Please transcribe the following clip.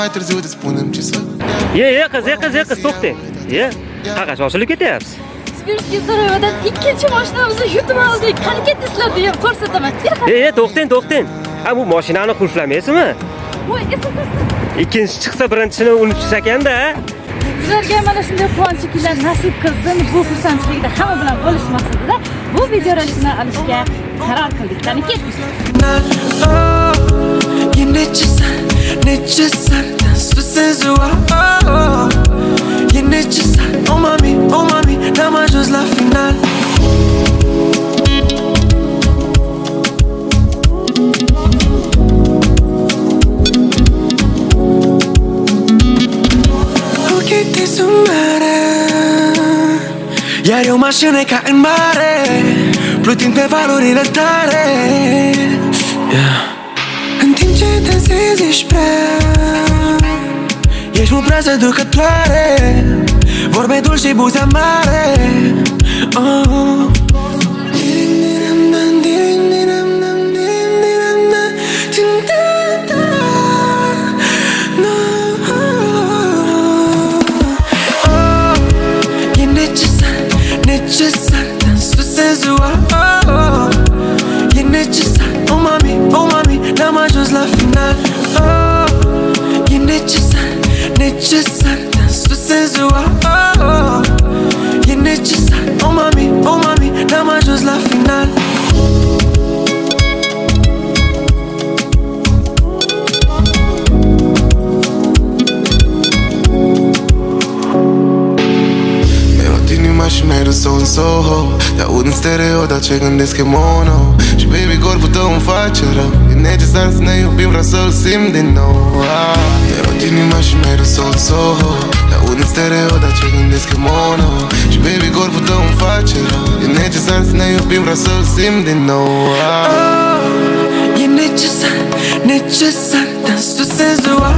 mai târziu te spunem ce să... Ye kız to'xta. Ye, qaqash oshilib ketyapsiz. Sibirskiy saroyida ikkinchi mashinamizni yutib oldik. Qani ketdingizlar deb ko'rsataman. To'xtang. Ha bu mashinani qulflamaysizmi? Voy, esimda. Ikkinchi chiqsa birinchisini unutish ekanda. Sizlarga mana shunday quvonchli kunlar nasib qilsin. Bu xursandchilikda hamma bilan bo'lish maqsadida bu video rolikni olishga qaror qildik. Qani ketdik. necesar su sensual. E necesar, oh mami, n-am ajuns la final. Ochii tăi sunt mare, iar eu mașină ca în mare, plutind pe valurile tale, yeah. În timp ce dansezi ești prea, ești mult prea seducătoare, vorbe dulci și buze amare, oh. Necesar, dansul senzual. E necesar, oh mami, n-am ajuns la final. E necesar, dansul senzual. E necesar, oh mami, n-am ajuns la final. Și mi-ai răsut în Soho. Te aud în stereo, dar ce gândesc e mono. Și baby, corpul tău îmi face rău. E necesar să ne iubim, vreau să-l simt din nou. Mi-ai luat inima și mi-ai răsut în Soho. Te aud în stereo, dar ce gândesc e mono. Și baby, corpul tău îmi face rău. E necesar să ne iubim, vreau să-l simt din nou. E necesar, dansul senzual.